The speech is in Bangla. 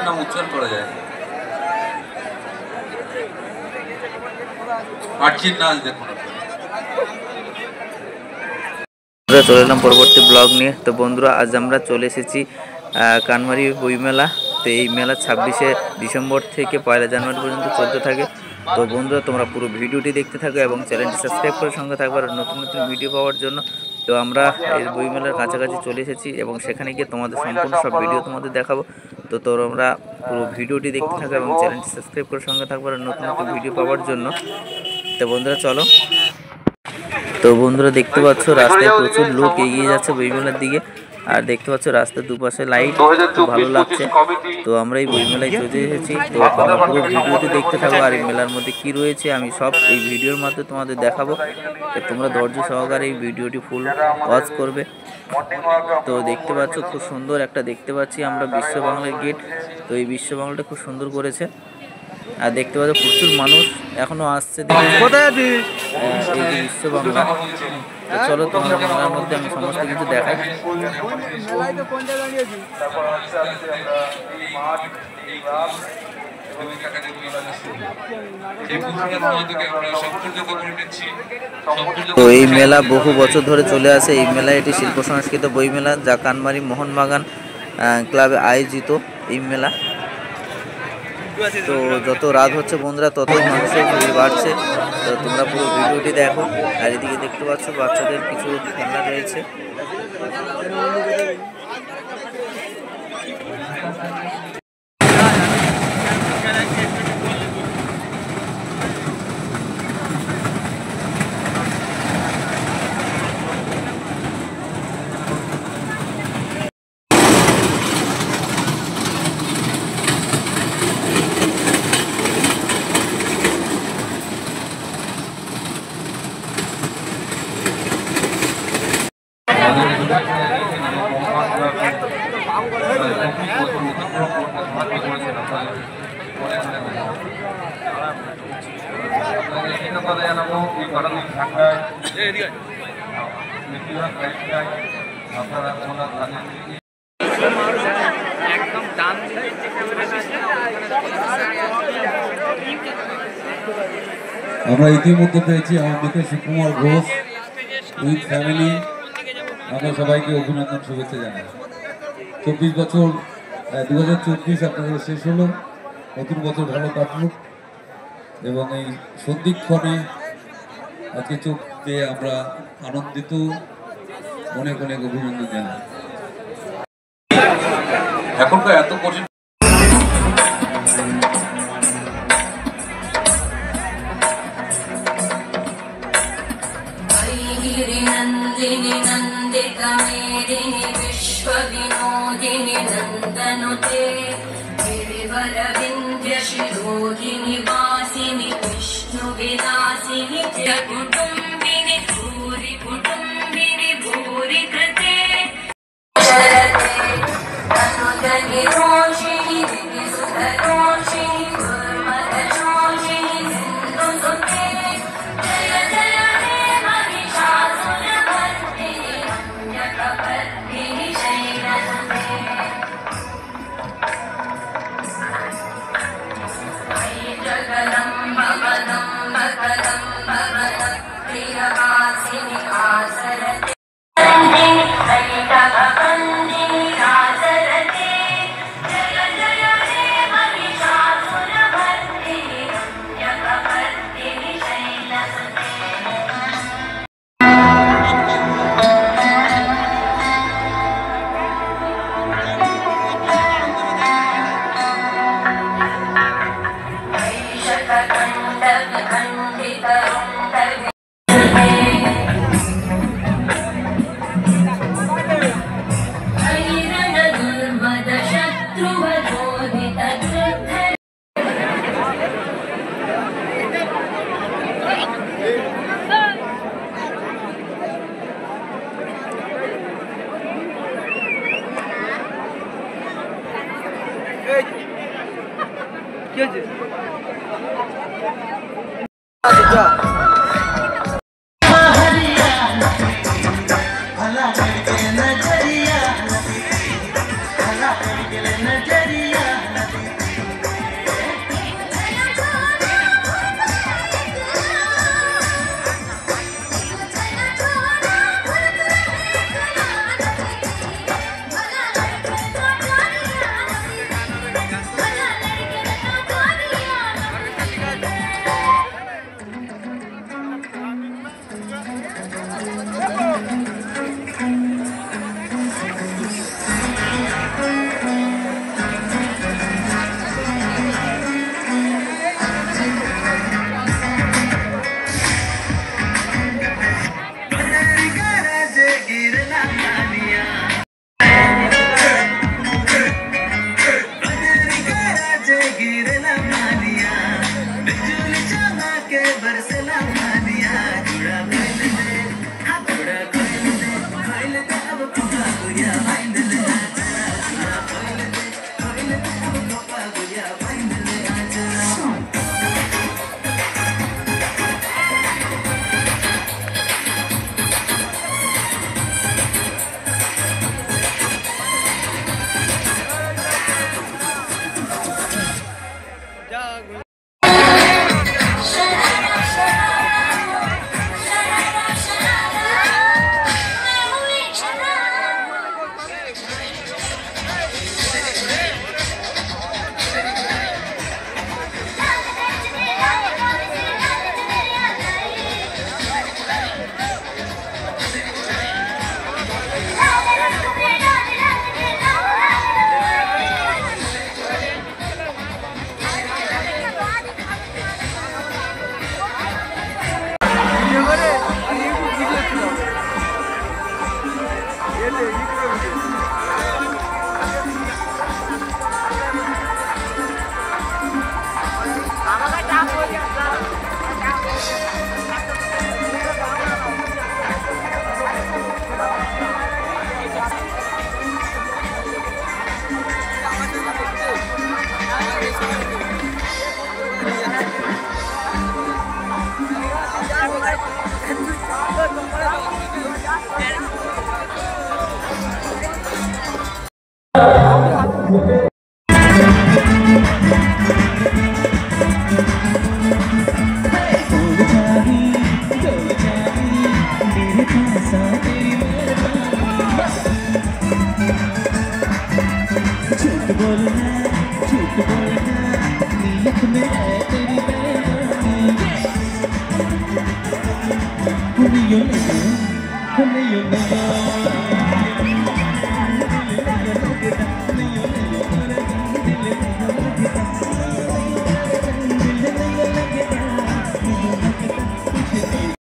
নাম উচ্চারণ করা যায়। আর্চির নাচ দেখুন। চলে এলাম পরবর্তী ব্লগ নিয়ে। তো বন্ধুরা, আজ আমরা চলে এসেছি কানমারি বইমেলা। তো এই মেলা 26শে ডিসেম্বর থেকে 1 জানুয়ারি পর্যন্ত চলতে থাকে। তো বন্ধুরা, তোমরা পুরো ভিডিওটি দেখতে থাকো এবং চ্যানেলটি সাবস্ক্রাইব করে সঙ্গে থাকবে নতুন নতুন ভিডিও পাওয়ার জন্য। তো আমরা এই বইমেলার কাছাকাছি চলে এসেছি এবং সেখানে গিয়ে তোমাদের সম্পূর্ণ সব ভিডিও তোমাদের দেখাবো। তো তোমরা পুরো ভিডিওটি দেখতে থাকো এবং চ্যানেলটি সাবস্ক্রাইব করে সঙ্গে থাকবে নতুন নতুন ভিডিও পাওয়ার জন্য। তো বন্ধুরা চলো। তো বন্ধুরা, দেখতে পাচ্ছ রাস্তায় প্রচুর লোক এগিয়ে যাচ্ছে বইমেলার দিকে। আর দেখতে পাচ্ছ রাস্তার দুপাশে লাইট, খুব ভালো লাগছে। তো আমরা এই বইমেলায় চলে এসেছি। তো তোমরা পুরো ভিডিওটি দেখতে থাকো আর এই মেলার মধ্যে কি রয়েছে আমি সব এই ভিডিওর মাধ্যমে তোমাদের দেখাবো। তো তোমরা ধৈর্য সহকারে এই ভিডিওটি ফুল ওয়াচ করবে। তো দেখতে পাচ্ছ খুব সুন্দর একটা দেখতে পাচ্ছি আমরা বিশ্ব বাংলার গেট। তো এই বিশ্ব বাংলাটা খুব সুন্দর করেছে। আর দেখতে পাচ্ছ প্রচুর মানুষ এখনো আসছে এই যে বিশ্ব বাংলা। তো চলো তোমার মেলার মধ্যে আমি সমস্ত কিছু দেখাই। তো এই মেলা বহু বছর ধরে চলে আসে। এই মেলা এটি শিল্প সংস্কৃত বই মেলা, যা কানমারি মোহনবাগান ক্লাবে আয়োজিত এই মেলা। তো যত রাত হচ্ছে বন্ধুরা, ততই মানুষের ভিড় বাড়ছে। তো তোমরা পুরো ভিডিওটি দেখো। আর এদিকে দেখতে পাচ্ছ বাচ্চাদের কিছু খেলনা রয়েছে। আমরা ইতিমধ্যে পেয়েছি আমার মিত্র সুকুমার ঘোষ উইথ ফ্যামিলি। আমরা সবাইকে অভিনন্দন, শুভেচ্ছা জানাই। 24 বছর 2024 আপনাদের শেষ হলো, নতুন বছর ভালো কাটুক এবং এই সন্ধিক্ষণে আজকে চোখ পেয়ে আমরা আনন্দিত, অনেক অনেক অভিনন্দন জানাই। এখনকার এত কঠিন नंदितमेदिनि विश्वविनोदिनि नन्दनुते गिरिवरविन्ध्यशिरोधिनि वासिनि विष्णुविलासिनि कुटुम्बिनि भूरि कुटुम्बिनि भूरि कृते शरते अनुदनि रोषिणि दिविसुधरोषिणि दुर्मदशोषिणि सिन्धुसुते जय जय हे महिषासुरमर्दिनि रम्यकपर्दिनि शैलसुते अयि जगदम्ब कदम्ब कदम्ब प्रियवासिनि आसरते अयितभवन्दिनि आसरते जय जय हे महिषासुरमर्दिनि रम्यकपर्दिनि शैलसुते नजरिया बरसना